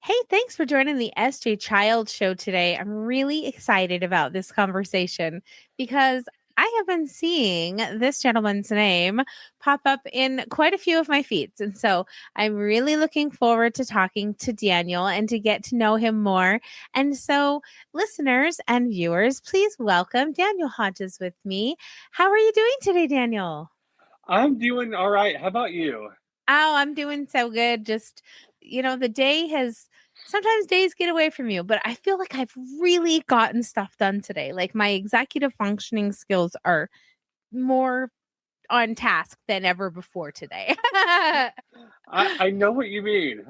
Hey, thanks for joining the SJ Child Show today. I'm really excited about this conversation because I have been seeing this gentleman's name pop up in quite a few of my feeds. And so I'm really looking forward to talking to Daniel and to get to know him more. And so, listeners and viewers, please welcome Daniel Hodges with me. How are you doing today, Daniel? I'm doing all right. How about you? Oh, I'm doing so good. Just, the day has sometimes days get away from you, but I feel like I've really gotten stuff done today. Like my executive functioning skills are more on task than ever before today. I know what you mean.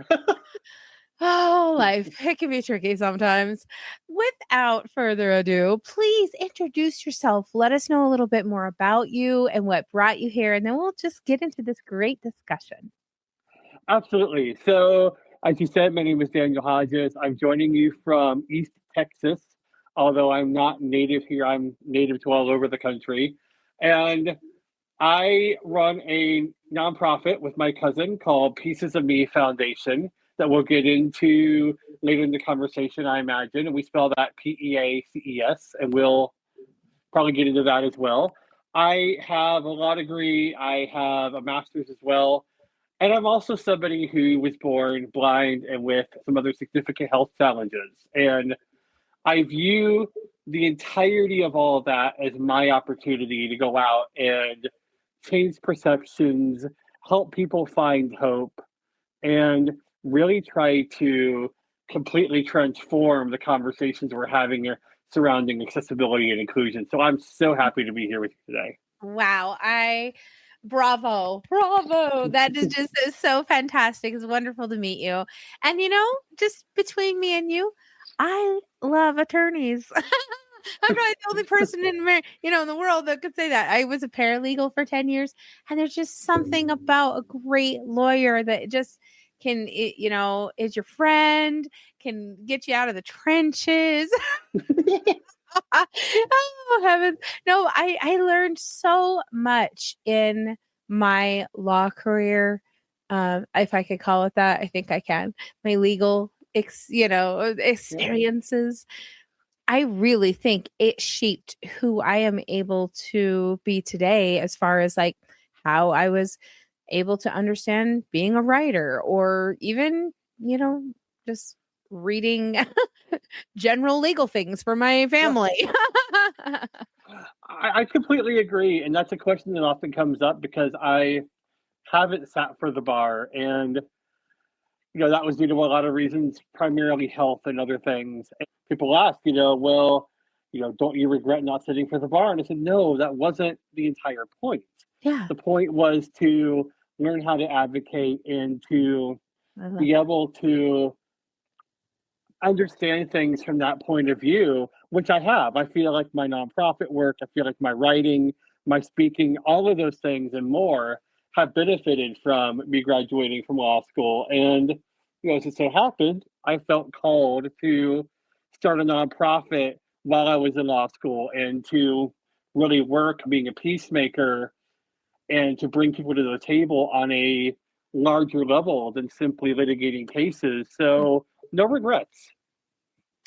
Oh, life. It can be tricky sometimes. Without further ado, please introduce yourself. Let us know a little bit more about you and what brought you here, and then we'll just get into this great discussion. Absolutely. So, as you said, my name is Daniel Hodges. I'm joining you from East Texas, although I'm not native here. I'm native to all over the country. And I run a nonprofit with my cousin called Pieces of Me Foundation that we'll get into later in the conversation, I imagine. And we spell that PEACES, and we'll probably get into that as well. I have a law degree, I have a master's as well. And I'm also somebody who was born blind and with some other significant health challenges. And I view the entirety of all of that as my opportunity to go out and change perceptions, help people find hope, and really try to completely transform the conversations we're having surrounding accessibility and inclusion. So I'm so happy to be here with you today. Wow, I bravo, bravo. That is just so fantastic. It's wonderful to meet you. And just between me and you, I love attorneys. I'm probably the only person in the world that could say that. I was a paralegal for 10 years, and there's just something about a great lawyer that just is your friend, can get you out of the trenches. Oh heavens. No, I learned so much in my law career. If I could call it that, I think I can. My legal Yeah. experiences. I really think it shaped who I am able to be today as far as like how I was able to understand being a writer or even, just reading general legal things for my Yeah. family. I completely agree. And that's a question that often comes up because I haven't sat for the bar. And, that was due to a lot of reasons, primarily health and other things. And people ask, well, don't you regret not sitting for the bar? And I said, no, that wasn't the entire point. Yeah, The point was to learn how to advocate and to I love be that. able to understand things from that point of view, which I have. I feel like my nonprofit work, I feel like my writing, my speaking, all of those things and more have benefited from me graduating from law school. And, as it so happened, I felt called to start a nonprofit while I was in law school and to really work being a peacemaker and to bring people to the table on a larger level than simply litigating cases. So, no regrets.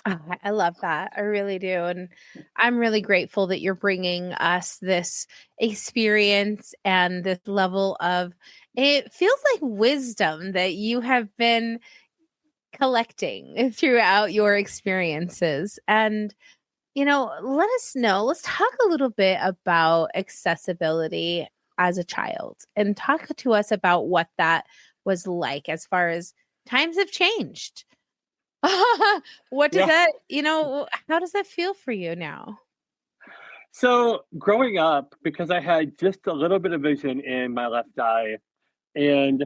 I love that. I really do. And I'm really grateful that you're bringing us this experience and this level of it feels like wisdom that you have been collecting throughout your experiences. And, let us know. Let's talk a little bit about accessibility as a child and talk to us about what that was like as far as times have changed. What does Yeah. that, how does that feel for you now? So growing up, because I had just a little bit of vision in my left eye, and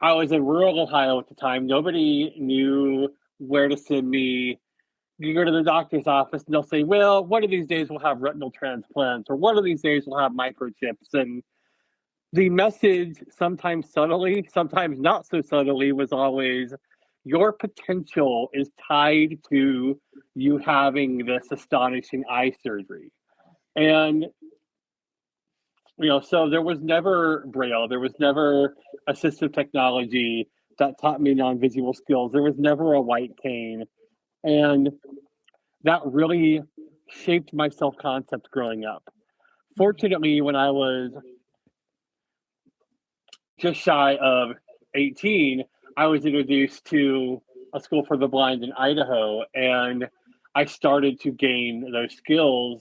I was in rural Ohio at the time, nobody knew where to send me. You go to the doctor's office and they'll say, well, one of these days we'll have retinal transplants, or one of these days we'll have microchips. And the message, sometimes subtly, sometimes not so subtly, was always your potential is tied to you having this astonishing eye surgery. And so there was never Braille, there was never assistive technology, that taught me non-visual skills. There was never a white cane. And that really shaped my self-concept growing up. Fortunately, when I was just shy of 18, I was introduced to a school for the blind in Idaho, and I started to gain those skills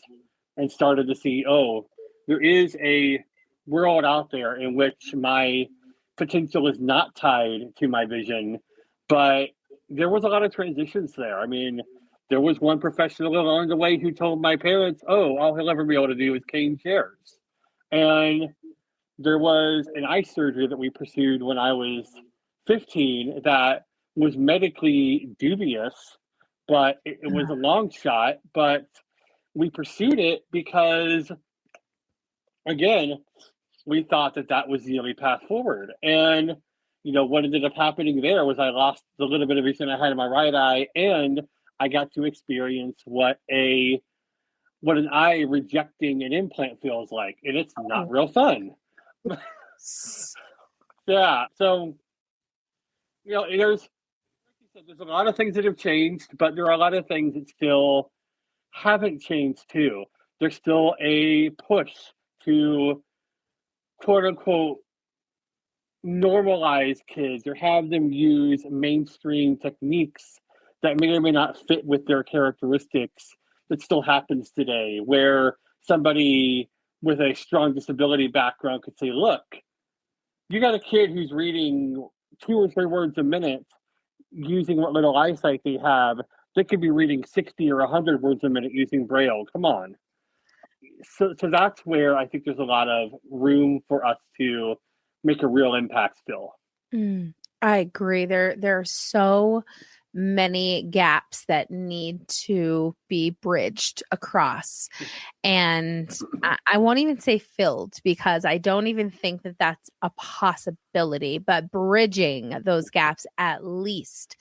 and started to see, oh, there is a world out there in which my potential is not tied to my vision, but there was a lot of transitions there. I mean, there was one professional along the way who told my parents, oh, all he'll ever be able to do is cane chairs. And there was an eye surgery that we pursued when I was 15 that was medically dubious, but it was a long shot. But we pursued it because, again, we thought that that was the only path forward. And, what ended up happening there was I lost the little bit of vision I had in my right eye, and I got to experience what an eye rejecting an implant feels like. And it's not real fun. Yeah. So, there's a lot of things that have changed, but there are a lot of things that still haven't changed too. There's still a push to quote unquote normalize kids or have them use mainstream techniques that may or may not fit with their characteristics. That still happens today, where somebody with a strong disability background could say, look, you got a kid who's reading 2 or 3 words a minute using what little eyesight they have. They could be reading 60 or 100 words a minute using Braille. Come on. So that's where I think there's a lot of room for us to make a real impact still. I agree. There are so many gaps that need to be bridged across. And I won't even say filled, because I don't even think that that's a possibility, but bridging those gaps at least.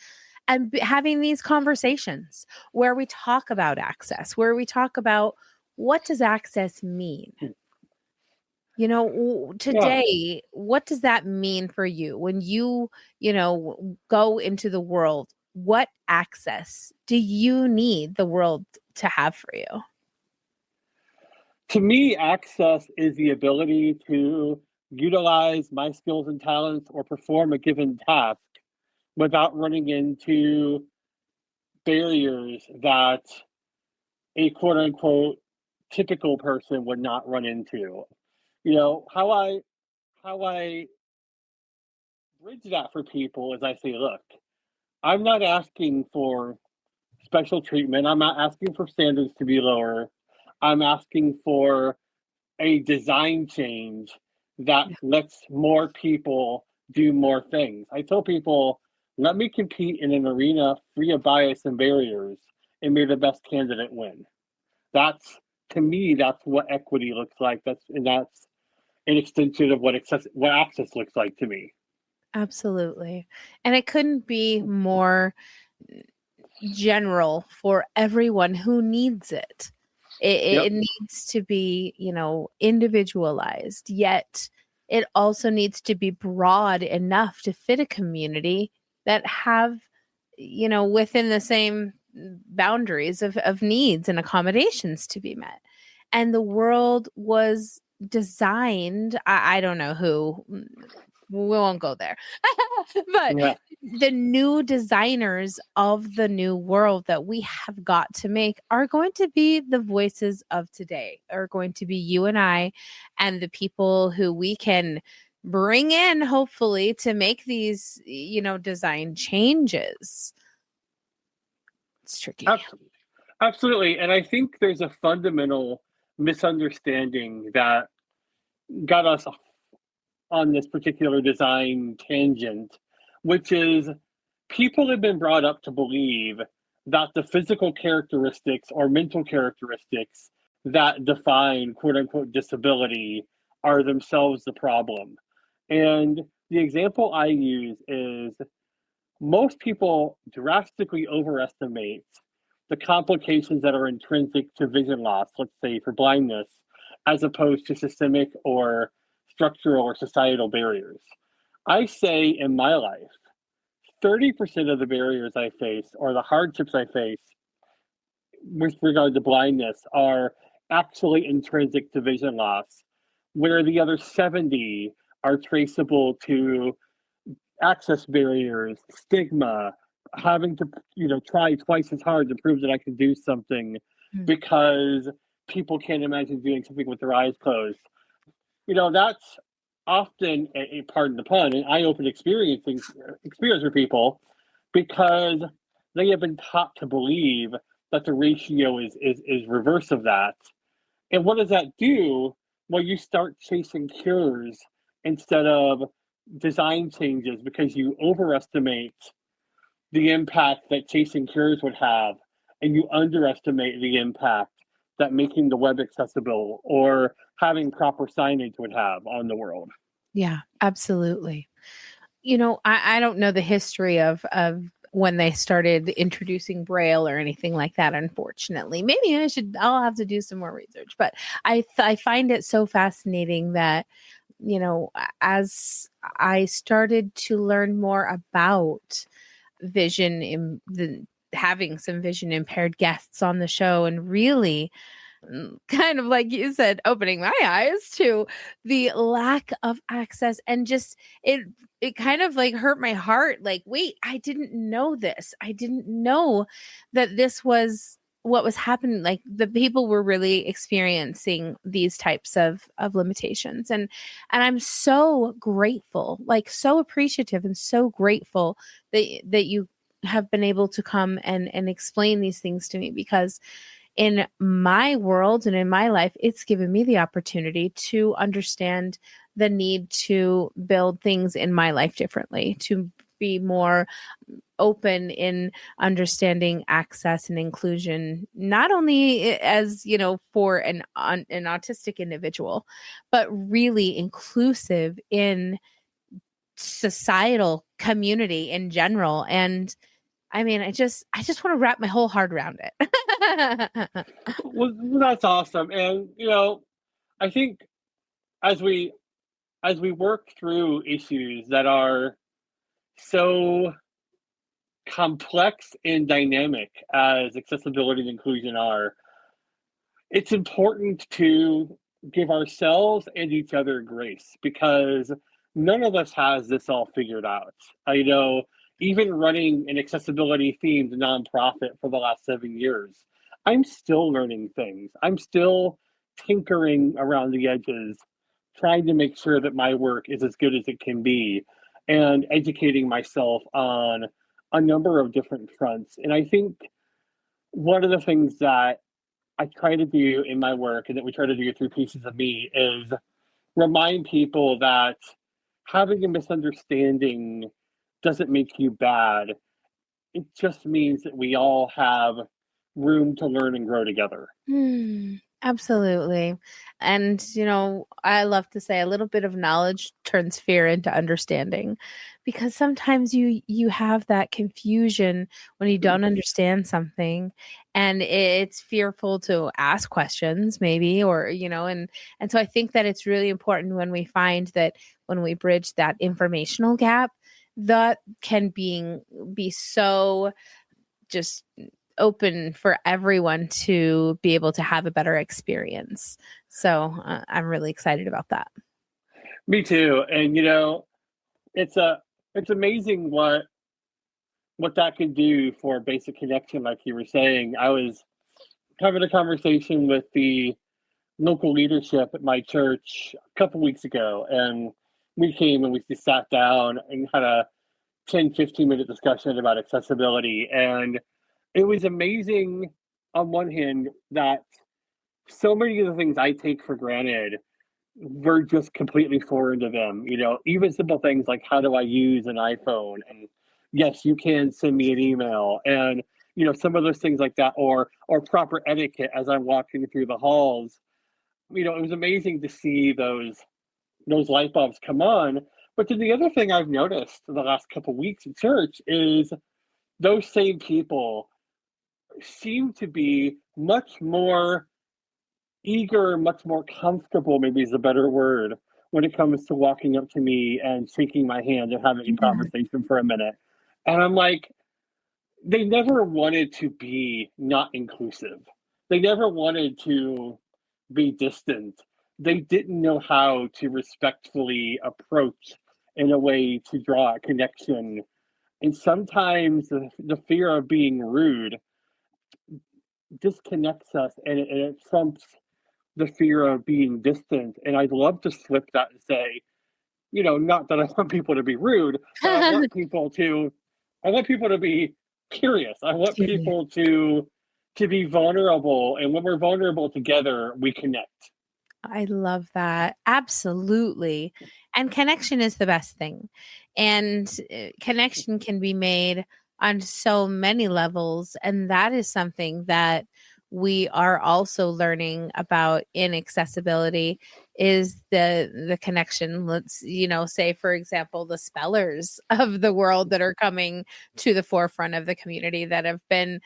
And having these conversations where we talk about access, where we talk about what does access mean? Today, what does that mean for you when you, go into the world? What access do you need the world to have for you? To me, access is the ability to utilize my skills and talents or perform a given task without running into barriers that a quote unquote typical person would not run into. How I bridge that for people is I say, look, I'm not asking for special treatment. I'm not asking for standards to be lower. I'm asking for a design change that lets more people do more things. I tell people, let me compete in an arena free of bias and barriers, and may the best candidate win. That's, to me, that's what equity looks like. That's an extension of what access looks like to me. Absolutely. And it couldn't be more general for everyone who needs it. It needs to be, individualized, yet it also needs to be broad enough to fit a community that have, within the same boundaries of needs and accommodations to be met. And the world was designed, I don't know who, we won't go there, but the new designers of the new world that we have got to make are going to be the voices of today, are going to be you and I, and the people who we can bring in, hopefully, to make these, design changes. It's tricky. Absolutely. And I think there's a fundamental misunderstanding that got us on this particular design tangent, which is people have been brought up to believe that the physical characteristics or mental characteristics that define quote unquote disability are themselves the problem. And the example I use is most people drastically overestimate the complications that are intrinsic to vision loss, let's say for blindness, as opposed to systemic or structural or societal barriers. I say in my life, 30% of the barriers I face or the hardships I face with regard to blindness are actually intrinsic to vision loss, where the other 70 are traceable to access barriers, stigma, having to, try twice as hard to prove that I can do something Mm. because people can't imagine doing something with their eyes closed. That's often pardon the pun, an eye-opening experience for people because they have been taught to believe that the ratio is reverse of that. And what does that do? Well, you start chasing cures instead of design changes because you overestimate the impact that chasing cures would have, and you underestimate the impact that making the web accessible or having proper signage would have on the world. Yeah, absolutely. I don't know the history of when they started introducing Braille or anything like that, unfortunately. Maybe I'll have to do some more research, but I find it so fascinating that, as I started to learn more about vision in having some vision impaired guests on the show and really kind of like you said, opening my eyes to the lack of access and just it kind of like hurt my heart. Like, wait, I didn't know this. I didn't know that this was what was happening. Like the people were really experiencing these types of limitations. And I'm so grateful, like so appreciative and so grateful that you have been able to come and explain these things to me, because in my world and in my life, it's given me the opportunity to understand the need to build things in my life differently, to be more open in understanding access and inclusion, not only as, for an autistic individual, but really inclusive in societal community in general. And I mean, I just want to wrap my whole heart around it. Well, that's awesome. And I think as we work through issues that are so complex and dynamic as accessibility and inclusion are, it's important to give ourselves and each other grace because none of us has this all figured out. I know even running an accessibility themed nonprofit for the last 7 years, I'm still learning things. I'm still tinkering around the edges, trying to make sure that my work is as good as it can be and educating myself on a number of different fronts. And I think one of the things that I try to do in my work and that we try to do through Pieces of Me is remind people that having a misunderstanding doesn't make you bad. It just means that we all have room to learn and grow together. Absolutely. And, I love to say a little bit of knowledge turns fear into understanding, because sometimes you have that confusion when you don't understand something, and it's fearful to ask questions maybe, or, and so I think that it's really important when we find that when we bridge that informational gap, that can be so just open for everyone to be able to have a better experience. So I'm really excited about that. Me too. And it's it's amazing what that can do for basic connection, like you were saying. I was having a conversation with the local leadership at my church a couple weeks ago, and we came and we just sat down and had a 10-15 minute discussion about accessibility. And it was amazing on one hand that so many of the things I take for granted were just completely foreign to them. Even simple things like how do I use an iPhone? And yes, you can send me an email. And some of those things like that, or proper etiquette as I'm walking through the halls. It was amazing to see those light bulbs come on. But then the other thing I've noticed in the last couple of weeks in church is those same people seem to be much more eager, much more comfortable, maybe is a better word, when it comes to walking up to me and shaking my hand and having a Yeah. conversation for a minute. And I'm like, they never wanted to be not inclusive. They never wanted to be distant. They didn't know how to respectfully approach in a way to draw a connection. And sometimes the fear of being rude disconnects us, and it trumps the fear of being distant. And I'd love to flip that and say, not that I want people to be rude, but I want people to be curious. I want Curious. people to be vulnerable, and when we're vulnerable together, we connect. I love that. Absolutely. And connection is the best thing. And connection can be made on so many levels. And that is something that we are also learning about in accessibility is the connection. Let's, say, for example, the spellers of the world that are coming to the forefront of the community that have been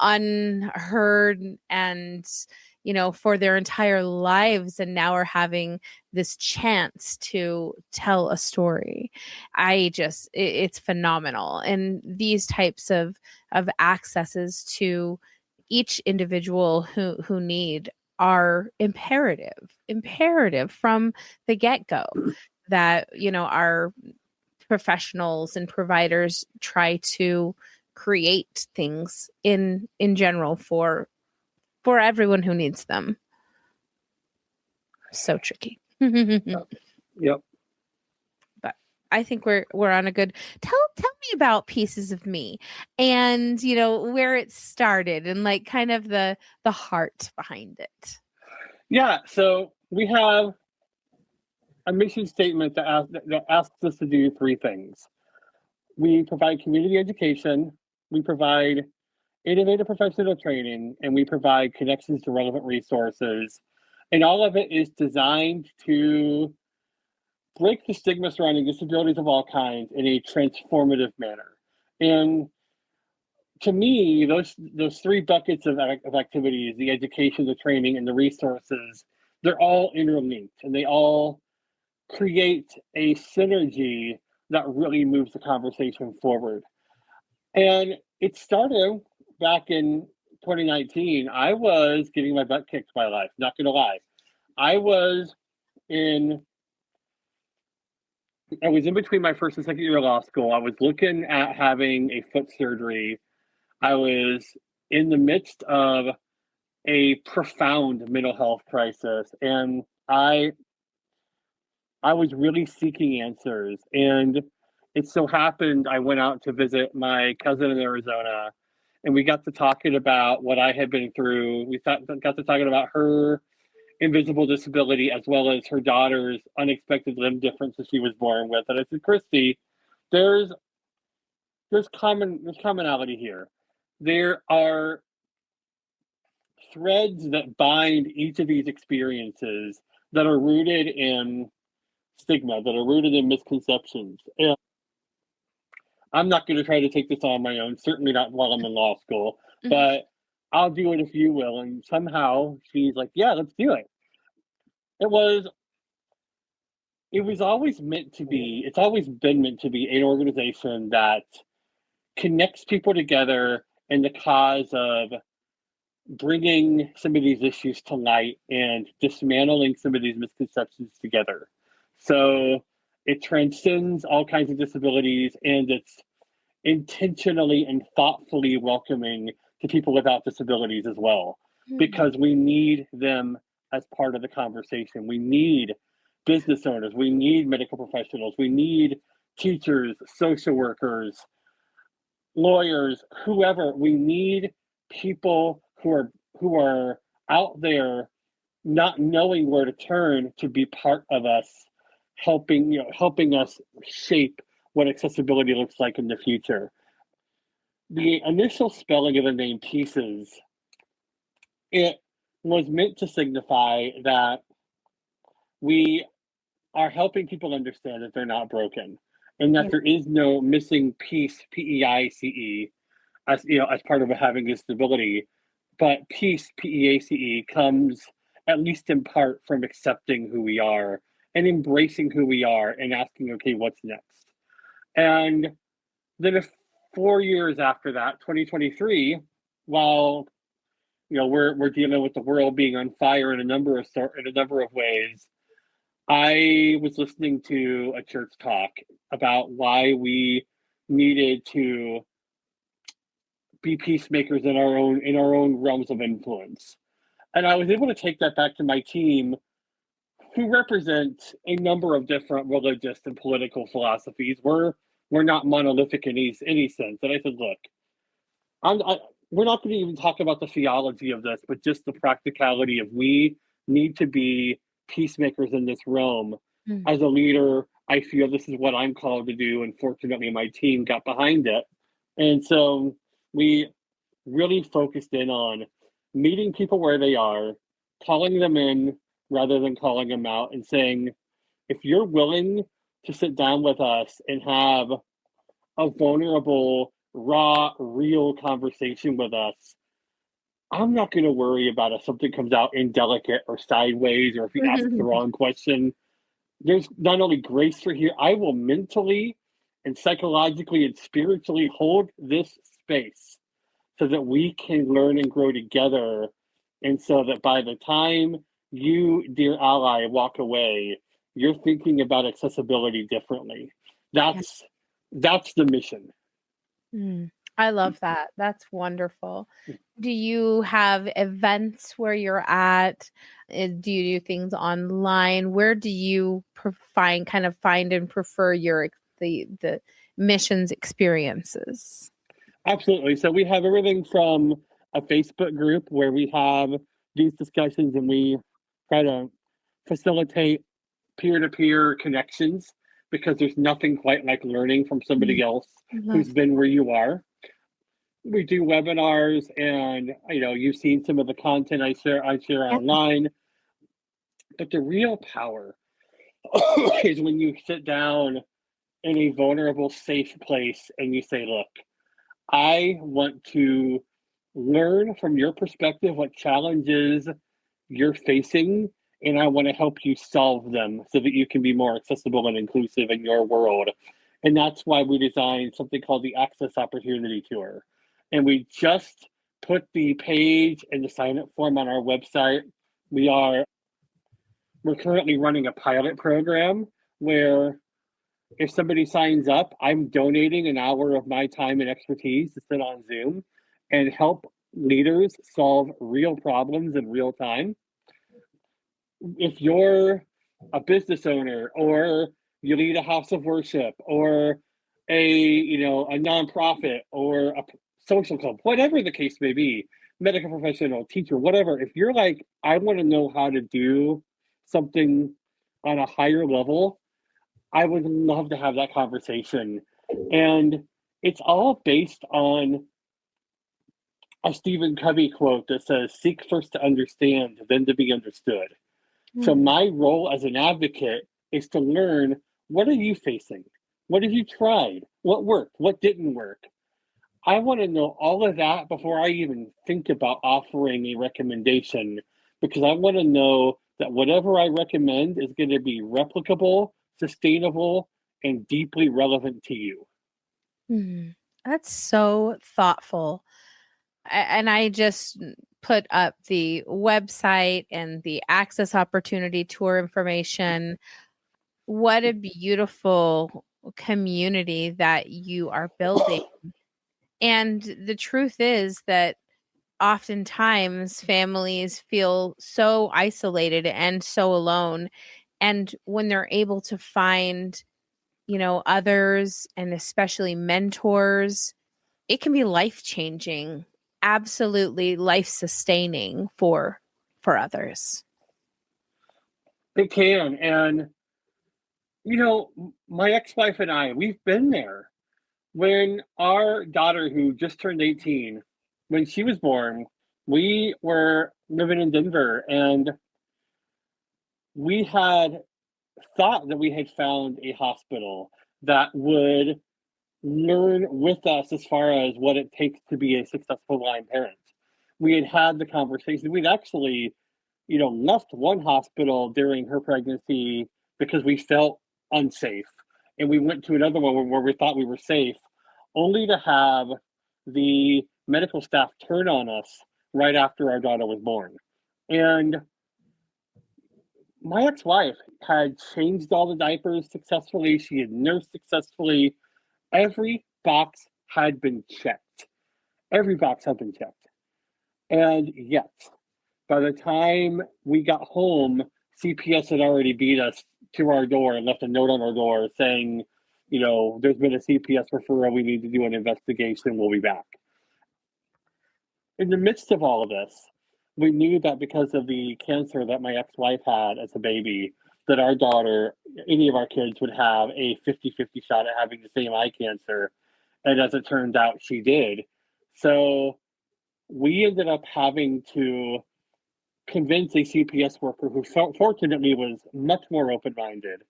unheard and for their entire lives and now are having this chance to tell a story. It's phenomenal. And these types of accesses to each individual who need are imperative from the get-go that, our professionals and providers try to create things in general for everyone who needs them. So tricky. Yep. But I think we're on a good tell me about Pieces of Me and where it started and like kind of the heart behind it. Yeah, so we have a mission statement that asks us to do three things. We provide community education, we provide innovative professional training, and we provide connections to relevant resources. And all of it is designed to break the stigma surrounding disabilities of all kinds in a transformative manner. And to me, those three buckets of activities, the education, the training, and the resources, they're all interlinked, and they all create a synergy that really moves the conversation forward. And it started back in 2019. I was getting my butt kicked by life, not gonna lie. I was in between my first and second year of law school. I was looking at having a foot surgery. I was in the midst of a profound mental health crisis, and I was really seeking answers. And it so happened I went out to visit my cousin in Arizona, and we got to talking about what I had been through. Got to talking about her invisible disability as well as her daughter's unexpected limb differences she was born with. And I said, Christy, there's commonality here. There are threads that bind each of these experiences that are rooted in stigma, that are rooted in misconceptions. And I'm not going to try to take this on my own, certainly not while I'm in law school, but I'll do it if you will. And somehow she's like, yeah, let's do it. It was always meant to be, it's always been meant to be an organization that connects people together in the cause of bringing some of these issues to light and dismantling some of these misconceptions together. So it transcends all kinds of disabilities, and it's intentionally and thoughtfully welcoming to people without disabilities as well, because we need them as part of the conversation. We need business owners, we need medical professionals, we need teachers, social workers, lawyers, whoever. We need people who are out there not knowing where to turn to be part of us, helping us shape what accessibility looks like in the future. The initial spelling of the name Pieces, it was meant to signify that we are helping people understand that they're not broken, and that there is no missing piece, PEICE, as part of having a disability. But peace, PEACE, comes at least in part from accepting who we are and embracing who we are and asking, okay, what's next? And then 4 years after that, 2023, while we're dealing with the world being on fire in a number of ways, I was listening to a church talk about why we needed to be peacemakers in our own realms of influence. And I was able to take that back to my team, who represent a number of different religious and political philosophies. We're not monolithic in any sense. And I said, look, we're not going to even talk about the theology of this, but just the practicality of we need to be peacemakers in this realm. Mm. As a leader, I feel this is what I'm called to do, and fortunately my team got behind it. And so we really focused in on meeting people where they are, calling them in rather than calling them out, and saying, if you're willing to sit down with us and have a vulnerable, raw, real conversation with us, I'm not going to worry about if something comes out indelicate or sideways, or if you ask the wrong question. There's not only grace for here, I will mentally and psychologically and spiritually hold this space so that we can learn and grow together. And so that by the time you, dear ally, walk away, you're thinking about accessibility differently. That's the mission. I love that. That's wonderful. Do you have events where you're at? Do you do things online? Where do you find and prefer the missions experiences? Absolutely. So we have everything from a Facebook group where we have these discussions and we try to facilitate peer-to-peer connections, because there's nothing quite like learning from somebody else who's been where you are. We do webinars, and you've seen some of the content I share online. But the real power is when you sit down in a vulnerable, safe place and you say, look, I want to learn from your perspective what challenges you're facing, and I want to help you solve them so that you can be more accessible and inclusive in your world. And that's why we designed something called the Access Opportunity Tour. And we just put the page and the sign-up form on our website. We're currently running a pilot program where if somebody signs up, I'm donating an hour of my time and expertise to sit on Zoom and help leaders solve real problems in real time. If you're a business owner, or you lead a house of worship, or a nonprofit, or a social club, whatever the case may be, medical professional, teacher, whatever, if you're like, I want to know how to do something on a higher level, I would love to have that conversation. And it's all based on a Stephen Covey quote that says, seek first to understand, then to be understood. So my role as an advocate is to learn, what are you facing? What have you tried? What worked? What didn't work? I want to know all of that before I even think about offering a recommendation, because I want to know that whatever I recommend is going to be replicable, sustainable, and deeply relevant to you. That's so thoughtful. And I just put up the website and the Access Opportunity Tour information. What a beautiful community that you are building. And the truth is that oftentimes families feel so isolated and so alone. And when they're able to find, others, and especially mentors, it can be life-changing, absolutely life-sustaining for others. It can. And, my ex-wife and I, we've been there. When our daughter, who just turned 18, when she was born, we were living in Denver, and we had thought that we had found a hospital that would learn with us as far as what it takes to be a successful blind parent. We had the conversation. We'd actually, left one hospital during her pregnancy because we felt unsafe. And we went to another one where we thought we were safe, only to have the medical staff turn on us right after our daughter was born. And my ex-wife had changed all the diapers successfully. She had nursed successfully. Every box had been checked. Every box had been checked. And yet, by the time we got home, CPS had already beat us to our door and left a note on our door saying, there's been a CPS referral. We need to do an investigation. We'll be back. In the midst of all of this, we knew that because of the cancer that my ex-wife had as a baby, that our daughter, any of our kids, would have a 50-50 shot at having the same eye cancer. And as it turned out, she did. So we ended up having to convince a CPS worker who fortunately was much more open-minded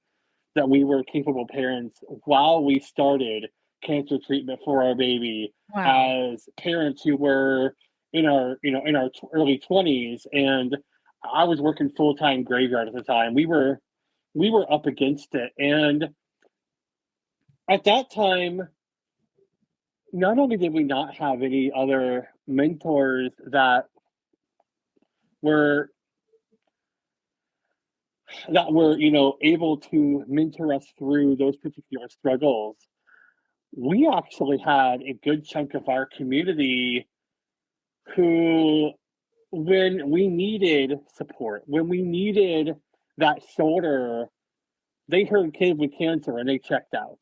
that we were capable parents while we started cancer treatment for our baby. Wow. As parents who were in our early 20s, and I was working full-time graveyard at the time. We were up against it, and at that time, not only did we not have any other mentors that were able to mentor us through those particular struggles, we actually had a good chunk of our community who, when we needed support, when we needed that shoulder, they heard kid with cancer and they checked out.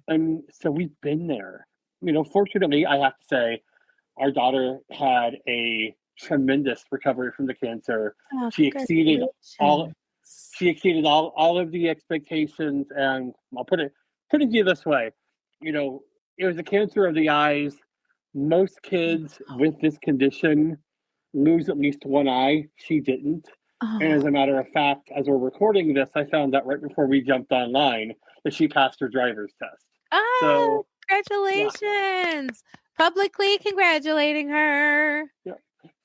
And so we've been there. Fortunately, I have to say, our daughter had a tremendous recovery from the cancer. Oh, She exceeded all congratulations. she exceeded all of the expectations, and I'll put it to you this way. It was a cancer of the eyes. Most kids with this condition lose at least one eye. She didn't. And Oh, as a matter of fact, as we're recording this, I found out right before we jumped online that she passed her driver's test. oh, So yeah, congratulations. Publicly congratulating her. yeah.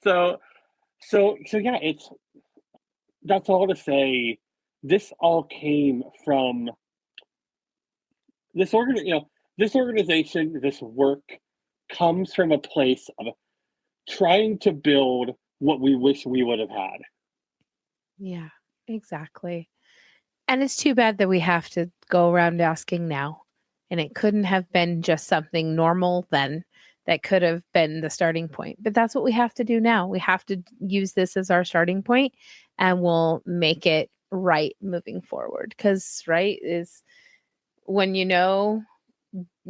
So yeah, that's all to say. This all came from this this organization, this work comes from a place of trying to build what we wish we would have had. Yeah, exactly. And it's too bad that we have to go around asking now. And it couldn't have been just something normal then that could have been the starting point. But that's what we have to do now. We have to use this as our starting point and we'll make it right moving forward. Because, right, is when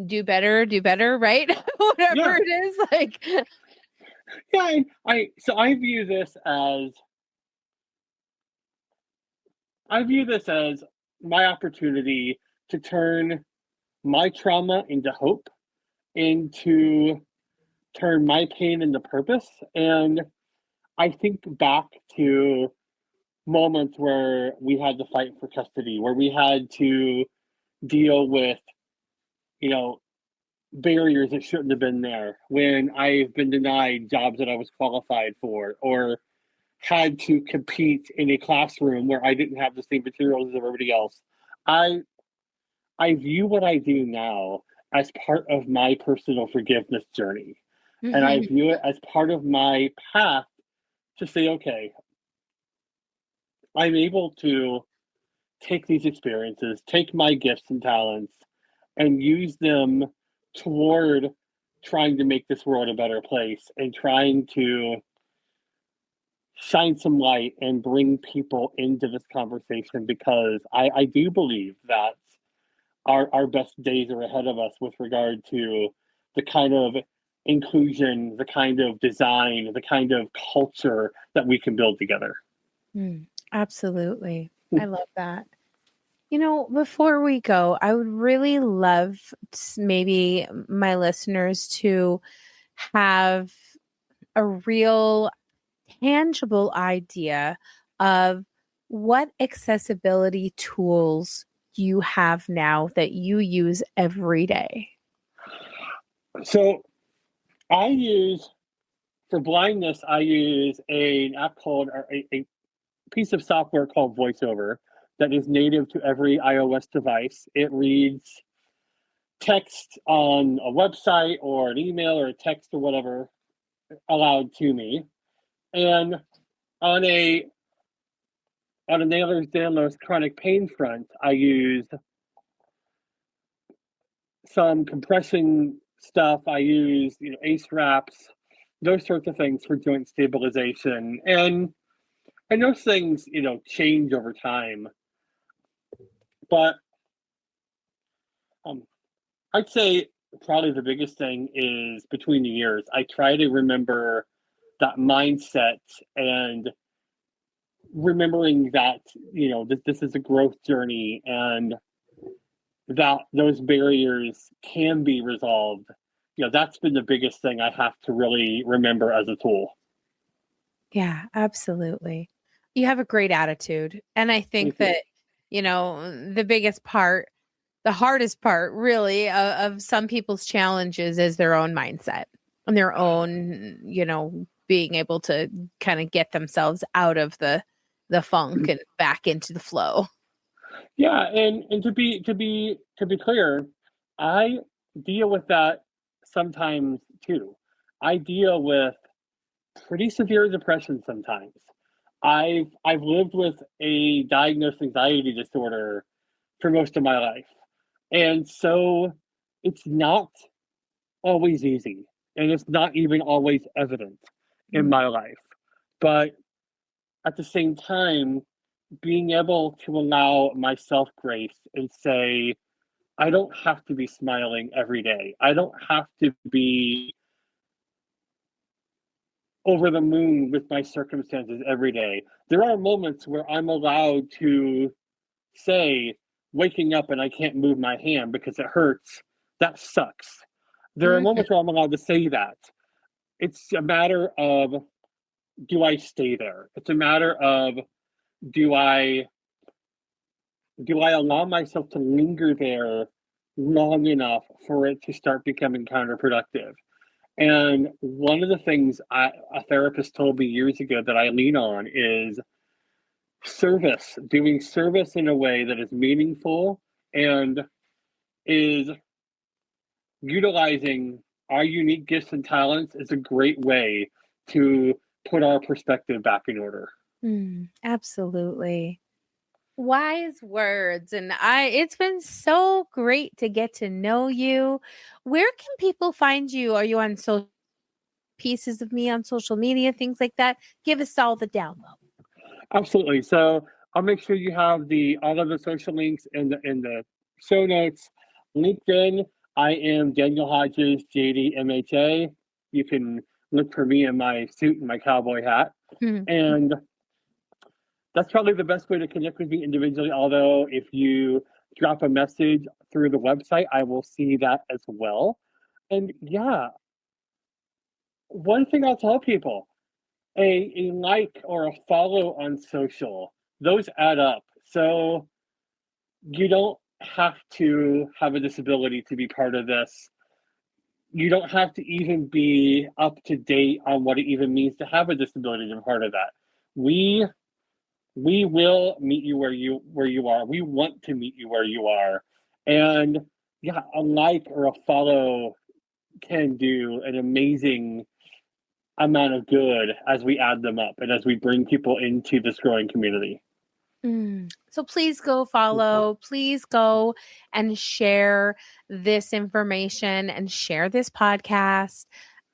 do better, right? Whatever Yeah, it is. Like, yeah. I view this as my opportunity to turn my trauma into hope, and to turn my pain into purpose. And I think back to moments where we had to fight for custody, where we had to deal with, you know, barriers that shouldn't have been there, when I've been denied jobs that I was qualified for, or had to compete in a classroom where I didn't have the same materials as everybody else. I I view what I do now as part of my personal forgiveness journey. And I mhm, view it as part of my path to say, okay, I'm able to take these experiences, take my gifts and talents, and use them toward trying to make this world a better place, and trying to shine some light and bring people into this conversation, because I do believe that our best days are ahead of us with regard to the kind of inclusion, the kind of design, the kind of culture that we can build together. absolutely. I love that. Before we go, I would really love maybe my listeners to have a real tangible idea of what accessibility tools you have now that you use every day. So I use, for blindness, I use an app called, or a piece of software called VoiceOver, that is native to every iOS device. It reads text on a website or an email or a text or whatever allowed to me. And on a Naylor chronic pain front, I used some compression stuff. I used, ACE wraps, those sorts of things for joint stabilization. And those things, change over time. But I'd say probably the biggest thing is between the years. I try to remember that mindset and remembering that, this is a growth journey and that those barriers can be resolved. That's been the biggest thing I have to really remember as a tool. Yeah, absolutely. You have a great attitude. And I think that, the biggest part, the hardest part really of some people's challenges is their own mindset and their own, being able to kind of get themselves out of the funk and back into the flow. Yeah, and to be clear, I deal with that sometimes too. I deal with pretty severe depression sometimes. I've lived with a diagnosed anxiety disorder for most of my life. And so it's not always easy, and it's not even always evident in my life. But at the same time, being able to allow myself grace and say, I don't have to be smiling every day. I don't have to be over the moon with my circumstances every day. There are moments where I'm allowed to say, waking up and I can't move my hand because it hurts. That sucks. There are moments where I'm allowed to say that. It's a matter of, do I stay there? It's a matter of, do I allow myself to linger there long enough for it to start becoming counterproductive? And one of the things a therapist told me years ago that I lean on is service, doing service in a way that is meaningful and is utilizing our unique gifts and talents is a great way to put our perspective back in order. Absolutely. Wise words. And it's been so great to get to know you. Where can people find you? Are you on social pieces of me on social media, things like that? Give us all the download. Absolutely. So I'll make sure you have all of the social links in the show notes. LinkedIn, I am Daniel Hodges, JD MHA. You can look for me in my suit and my cowboy hat. And that's probably the best way to connect with me individually. Although if you drop a message through the website, I will see that as well. And yeah, one thing I'll tell people, a like or a follow on social, those add up. So you don't have to have a disability to be part of this. You don't have to even be up to date on what it even means to have a disability to be part of that. We will meet you where you are. We want to meet you where you are. And yeah, a like or a follow can do an amazing amount of good as we add them up and as we bring people into this growing community. So please go follow, please go and share this information and share this podcast.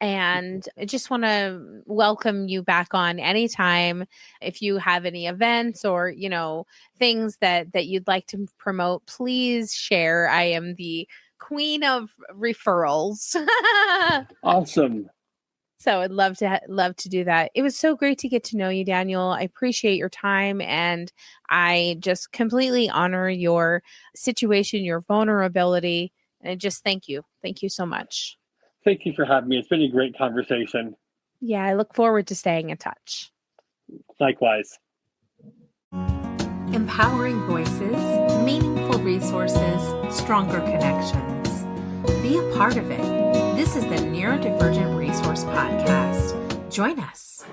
And I just want to welcome you back on anytime. If you have any events or, things that you'd like to promote, please share. I am the queen of referrals. Awesome. So I'd love to do that. It was so great to get to know you, Daniel. I appreciate your time, and I just completely honor your situation, your vulnerability, and I just thank you. Thank you so much. Thank you for having me. It's been a great conversation. Yeah, I look forward to staying in touch. Likewise. Empowering voices, meaningful resources, stronger connections. Be a part of it. This is the Neurodivergent Resource Podcast. Join us.